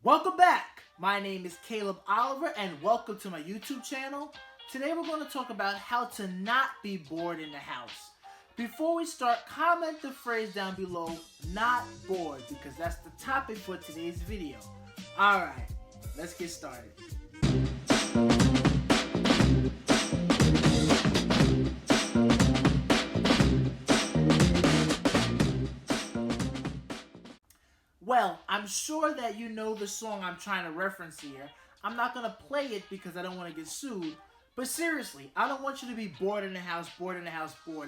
Welcome back! My name is Caleb Oliver and welcome to my YouTube channel. Today we're going to talk about how to not be bored in the house. Before we start, comment the phrase down below, not bored, because that's the topic for today's video. Alright, let's get started. Well, I'm sure that you know the song I'm trying to reference here. I'm not going to play it because I don't want to get sued. But seriously, I don't want you to be bored in the house, bored.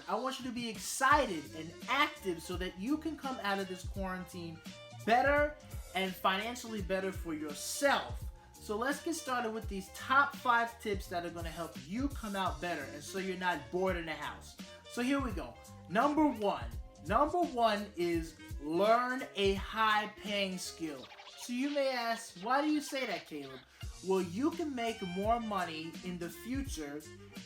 I want you to be excited and active so that you can come out of this quarantine better and financially better for yourself. So let's get started with these top 5 tips that are going to help you come out better and so you're not bored in the house. So here we go. Number one is learn a high-paying skill. So you may ask, why do you say that, Caleb? Well, you can make more money in the future,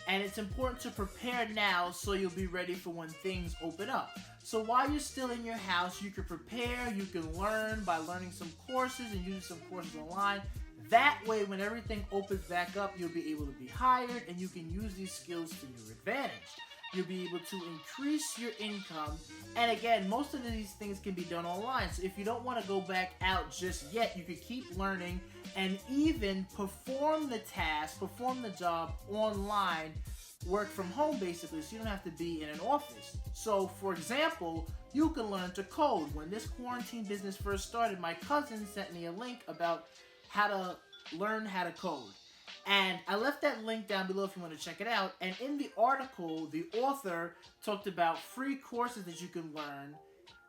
and it's important to prepare now so you'll be ready for when things open up. So while you're still in your house, you can prepare, you can learn by learning some courses and using some courses online. That way, when everything opens back up, you'll be able to be hired, and you can use these skills to your advantage. You'll be able to increase your income. And again, most of these things can be done online. So if you don't want to go back out just yet, you could keep learning and even perform the task, perform the job online, work from home basically, so you don't have to be in an office. So for example, you can learn to code. When this quarantine business first started, my cousin sent me a link about how to learn how to code. And I left that link down below if you want to check it out. And in the article, the author talked about free courses that you can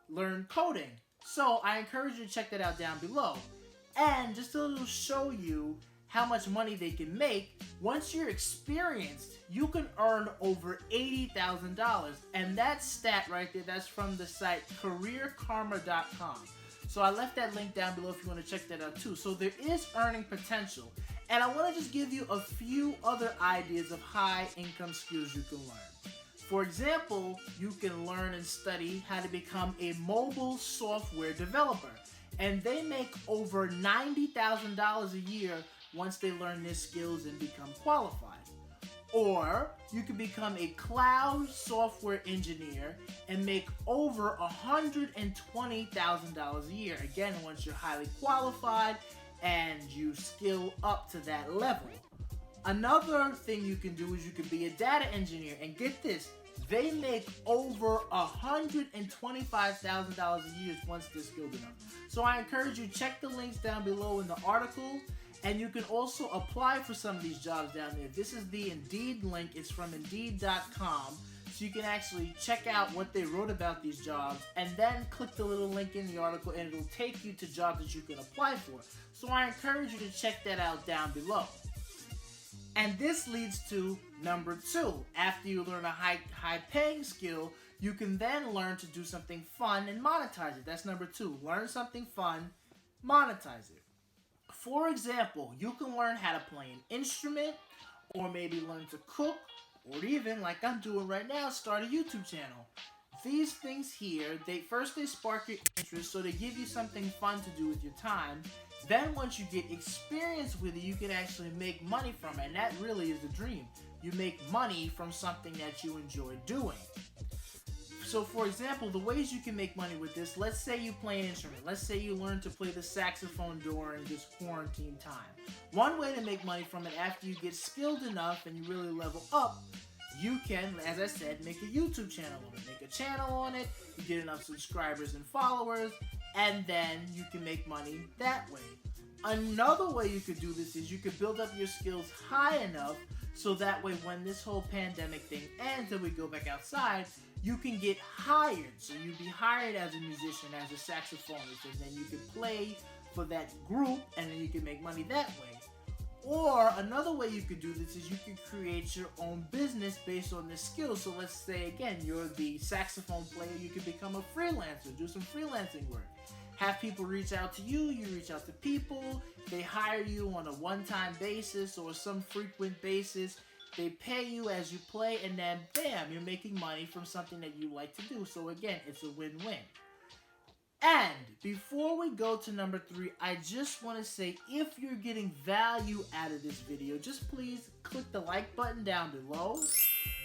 learn coding. So I encourage you to check that out down below. And just a little show you how much money they can make. Once you're experienced, you can earn over $80,000. And that stat right there, that's from the site careerkarma.com. So I left that link down below if you want to check that out too. So there is earning potential. And I want to just give you a few other ideas of high income skills you can learn. For example, you can learn and study how to become a mobile software developer. And they make over $90,000 a year once they learn their skills and become qualified. Or you can become a cloud software engineer and make over $120,000 a year. Again, once you're highly qualified and you skill up to that level. Another thing you can do is you can be a data engineer, and get this, they make over $125,000 a year once they're skilled enough. So I encourage you, check the links down below in the article, and you can also apply for some of these jobs down there. This is the Indeed link. It's from Indeed.com. So you can actually check out what they wrote about these jobs and then click the little link in the article and it'll take you to jobs that you can apply for. So I encourage you to check that out down below. And this leads to number 2. After you learn a high-paying skill, you can then learn to do something fun and monetize it. That's number 2. Learn something fun, monetize it. For example, you can learn how to play an instrument, or maybe learn to cook, or even, like I'm doing right now, start a YouTube channel. These things here, they spark your interest, so they give you something fun to do with your time. Then once you get experience with it, you can actually make money from it, and that really is the dream. You make money from something that you enjoy doing. So for example, the ways you can make money with this, let's say you play an instrument. Let's say you learn to play the saxophone during this quarantine time. One way to make money from it after you get skilled enough and you really level up, you can, as I said, make a YouTube channel on it. Make a channel on it, you get enough subscribers and followers, and then you can make money that way. Another way you could do this is you could build up your skills high enough so that way when this whole pandemic thing ends and we go back outside, you can get hired. So you'd be hired as a musician, as a saxophonist, and then you can play for that group and then you can make money that way. Or another way you could do this is you could create your own business based on the skills. So let's say again, you're the saxophone player, you could become a freelancer, do some freelancing work. Have people reach out to you, you reach out to people, they hire you on a one-time basis or some frequent basis. They pay you as you play, and then bam, you're making money from something that you like to do. So again, it's a win-win. And before we go to number 3, I just want to say, if you're getting value out of this video, just please click the like button down below.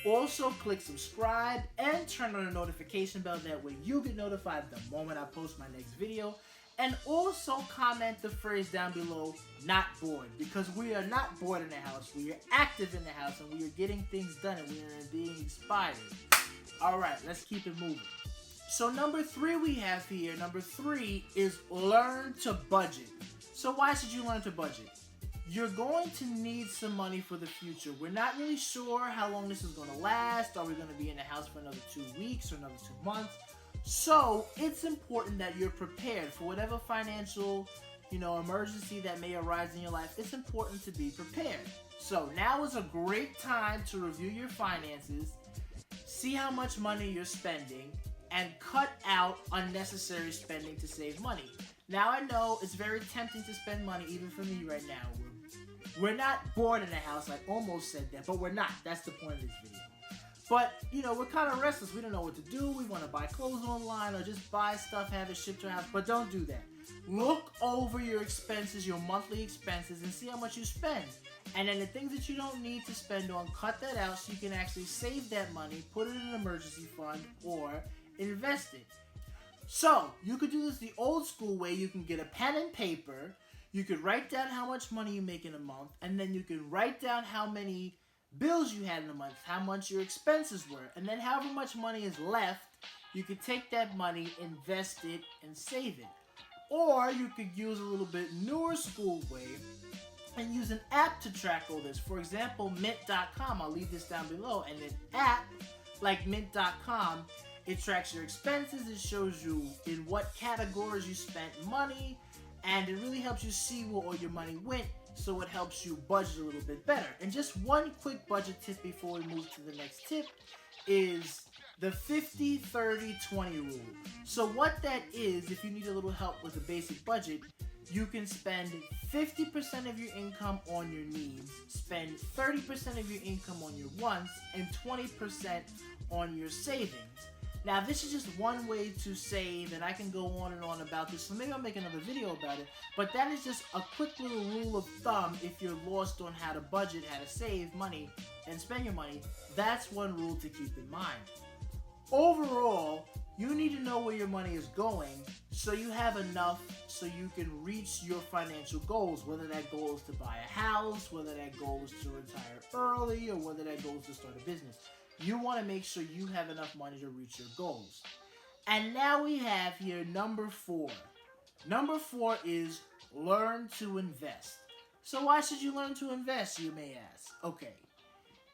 Also, click subscribe and turn on the notification bell. That way you get notified the moment I post my next video. And also comment the phrase down below, not bored, because we are not bored in the house. We are active in the house, and we are getting things done, and we are being inspired. Alright, let's keep it moving. So number 3 we have here, number 3 is learn to budget. So why should you learn to budget? You're going to need some money for the future. We're not really sure how long this is going to last. Are we going to be in the house for another 2 weeks or another 2 months? So it's important that you're prepared for whatever financial, emergency that may arise in your life. It's important to be prepared. So now is a great time to review your finances, see how much money you're spending, and cut out unnecessary spending to save money. Now I know it's very tempting to spend money, even for me right now. We're not bored in the house. I almost said that, but we're not. That's the point of this video. But, we're kind of restless. We don't know what to do. We want to buy clothes online or just buy stuff, have it shipped to our house. But don't do that. Look over your expenses, your monthly expenses, and see how much you spend. And then the things that you don't need to spend on, cut that out so you can actually save that money, put it in an emergency fund, or invest it. So, you could do this the old school way. You can get a pen and paper. You could write down how much money you make in a month, and then you can write down how many bills you had in a month, how much your expenses were, and then however much money is left, you could take that money, invest it, and save it. Or you could use a little bit newer school way and use an app to track all this. For example, mint.com, I'll leave this down below, and an app like mint.com, it tracks your expenses, it shows you in what categories you spent money, and it really helps you see where all your money went, so it helps you budget a little bit better. And just one quick budget tip before we move to the next tip is the 50-30-20 rule. So what that is, if you need a little help with a basic budget, you can spend 50% of your income on your needs, spend 30% of your income on your wants, and 20% on your savings. Now, this is just one way to save, and I can go on and on about this, so maybe I'll make another video about it, but that is just a quick little rule of thumb if you're lost on how to budget, how to save money, and spend your money. That's one rule to keep in mind. Overall, you need to know where your money is going so you have enough so you can reach your financial goals, whether that goal is to buy a house, whether that goal is to retire early, or whether that goal is to start a business. You want to make sure you have enough money to reach your goals. And now we have here number 4. Number 4 is learn to invest. So why should you learn to invest, you may ask? Okay,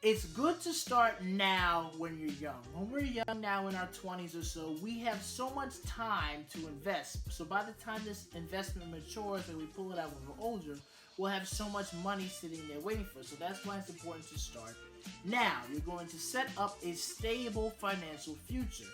it's good to start now when you're young. When we're young now in our 20s or so, we have so much time to invest. So by the time this investment matures and we pull it out when we're older, we'll have so much money sitting there waiting for us. So that's why it's important to start now. You're going to set up a stable financial future.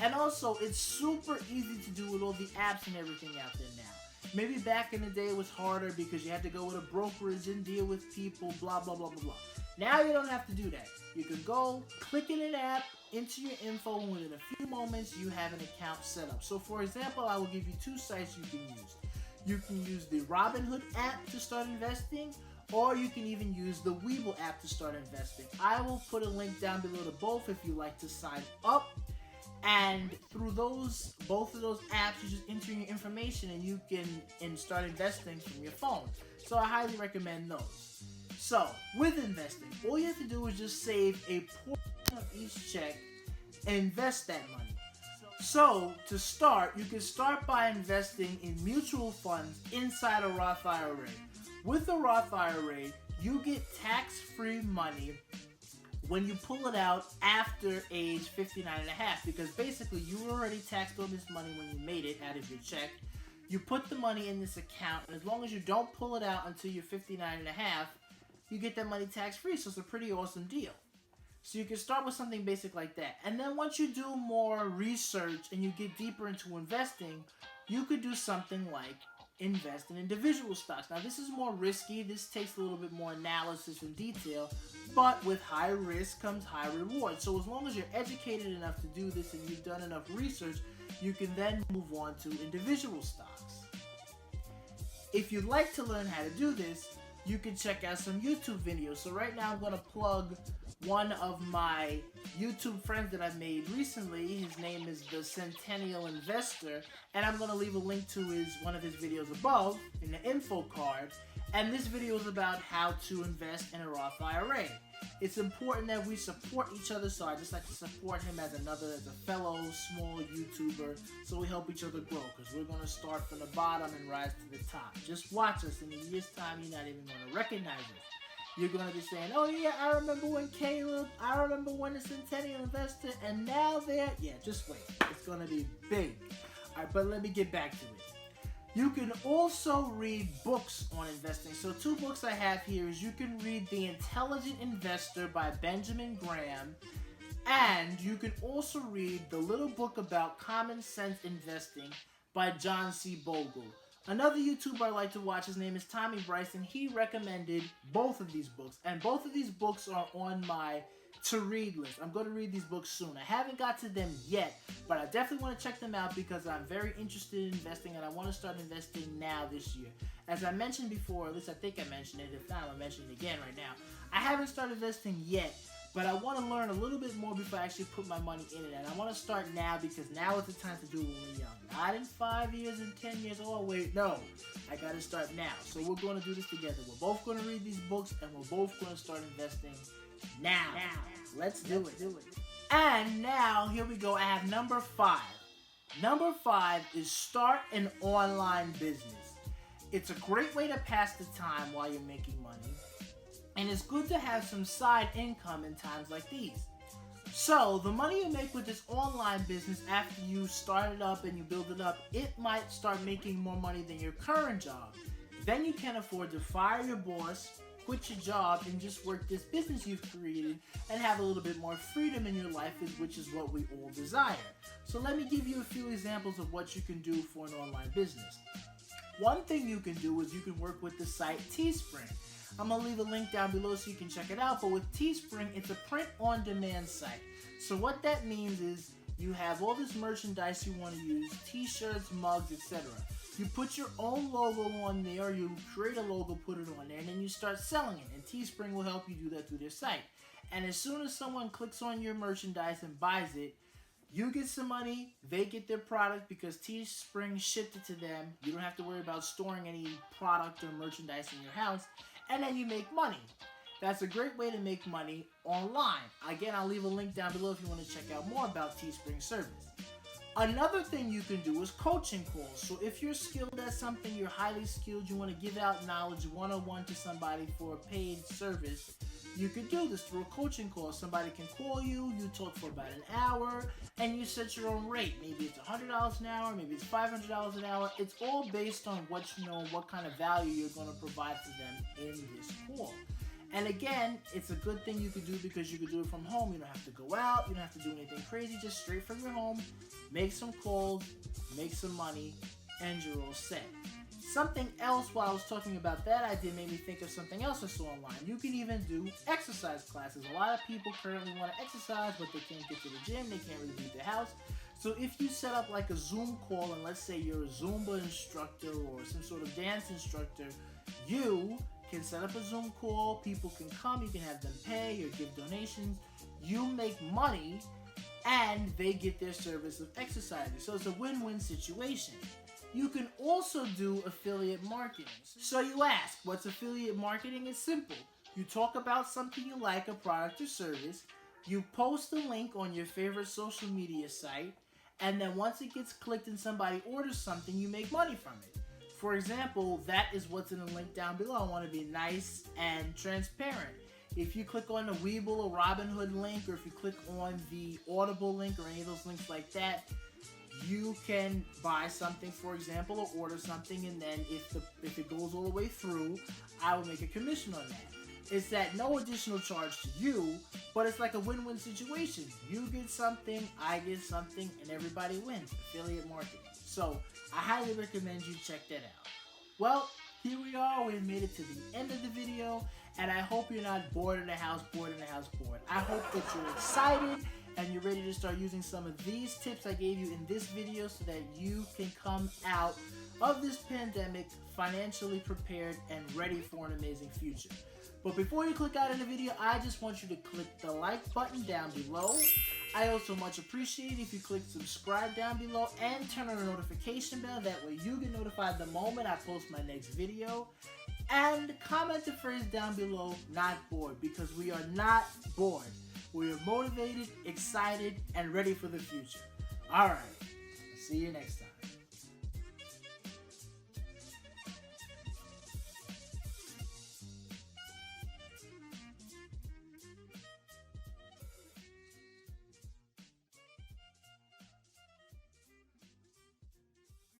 And also, it's super easy to do with all the apps and everything out there now. Maybe back in the day it was harder because you had to go with a brokerage and deal with people, blah, blah, blah, blah, blah. Now you don't have to do that. You can go, click in an app, enter your info, and within a few moments you have an account set up. So for example, I will give you 2 sites you can use. You can use the Robinhood app to start investing, or you can even use the Webull app to start investing. I will put a link down below to both if you like to sign up. And through both of those apps, you just enter your information and you can start investing from your phone. So I highly recommend those. So with investing, all you have to do is just save a portion of each check and invest that money. So to start, you can start by investing in mutual funds inside a Roth IRA. With a Roth IRA, you get tax-free money when you pull it out after age 59 and a half, because basically you were already taxed on this money when you made it out of your check. You put the money in this account, and as long as you don't pull it out until you're 59 and a half, you get that money tax-free, so it's a pretty awesome deal. So you can start with something basic like that. And then once you do more research and you get deeper into investing, you could do something like invest in individual stocks. Now this is more risky, this takes a little bit more analysis and detail, but with high risk comes high reward. So as long as you're educated enough to do this and you've done enough research, you can then move on to individual stocks. If you'd like to learn how to do this, you can check out some YouTube videos. So right now I'm going to plug one of my YouTube friends that I've made recently. His name is the Centennial Investor, and I'm going to leave a link to one of his videos above in the info card. And this video is about how to invest in a Roth IRA. It's important that we support each other, so I just like to support him as a fellow small YouTuber, so we help each other grow, because we're going to start from the bottom and rise to the top. Just watch us. In a year's time, you're not even going to recognize us. You're going to be saying, oh yeah, I remember when Caleb, I remember when the Centennial Investor, and now they're, yeah, just wait. It's going to be big. Alright, but let me get back to it. You can also read books on investing. So 2 books I have here is you can read The Intelligent Investor by Benjamin Graham, and you can also read the little book about common sense investing by John C. Bogle. Another YouTuber I like to watch, his name is Tommy Bryson. He recommended both of these books, and both of these books are on my to-read list. I'm going to read these books soon. I haven't got to them yet, but I definitely want to check them out because I'm very interested in investing, and I want to start investing now this year. As I mentioned before, at least I think I mentioned it, if not, I'll mention it again right now. I haven't started investing yet, but I want to learn a little bit more before I actually put my money in it, and I want to start now because now is the time to do it when we're young. Not in 5 years and 10 years, oh wait, no. I got to start now. So we're going to do this together. We're both going to read these books, and we're both going to start investing now. Let's do it. And now, here we go. I have number 5. Number 5 is start an online business. It's a great way to pass the time while you're making money. And it's good to have some side income in times like these. So, the money you make with this online business after you start it up and you build it up, it might start making more money than your current job. Then you can afford to fire your boss, quit your job, and just work this business you've created and have a little bit more freedom in your life, which is what we all desire. So let me give you a few examples of what you can do for an online business. One thing you can do is you can work with the site Teespring. I'm going to leave a link down below so you can check it out, but with Teespring, it's a print-on-demand site. So what that means is you have all this merchandise you want to use, t-shirts, mugs, etc. You put your own logo on there, you create a logo, put it on there, and then you start selling it. And Teespring will help you do that through their site. And as soon as someone clicks on your merchandise and buys it, you get some money, they get their product because Teespring shipped it to them. You don't have to worry about storing any product or merchandise in your house. And then you make money. That's a great way to make money online. Again, I'll leave a link down below if you want to check out more about Teespring service. Another thing you can do is coaching calls. So if you're skilled at something, you're highly skilled, you want to give out knowledge one-on-one to somebody for a paid service, you could do this through a coaching call. Somebody can call you, you talk for about an hour, and you set your own rate. Maybe it's $100 an hour, maybe it's $500 an hour. It's all based on what you know, what kind of value you're going to provide to them in this call. And again, it's a good thing you could do because you could do it from home. You don't have to go out, you don't have to do anything crazy, just straight from your home, make some calls, make some money, and you're all set. Something else while I was talking about that idea made me think of something else I saw online. You can even do exercise classes. A lot of people currently want to exercise, but they can't get to the gym, they can't really leave their house. So if you set up like a Zoom call, and let's say you're a Zumba instructor or some sort of dance instructor, you can set up a Zoom call, people can come, you can have them pay or give donations, you make money, and they get their service of exercising. So it's a win-win situation. You can also do affiliate marketing. So you ask, what's affiliate marketing? It's simple. You talk about something you like, a product or service, you post a link on your favorite social media site, and then once it gets clicked and somebody orders something, you make money from it. For example, that is what's in the link down below. I want to be nice and transparent. If you click on the Webull or Robinhood link, or if you click on the Audible link or any of those links like that, you can buy something, for example, or order something, and then if it goes all the way through, I will make a commission on that. It's at no additional charge to you, but it's like a win-win situation. You get something, I get something, and everybody wins. Affiliate marketing. So I highly recommend you check that out. Well, here we are. We've made it to the end of the video, and I hope you're not bored in the house, bored. I hope that you're excited and you're ready to start using some of these tips I gave you in this video so that you can come out of this pandemic financially prepared and ready for an amazing future. But before you click out of the video, I just want you to click the like button down below. I also much appreciate if you click subscribe down below and turn on the notification bell. That way you get notified the moment I post my next video. And comment the phrase down below, not bored, because we are not bored. We are motivated, excited, and ready for the future. Alright, see you next time.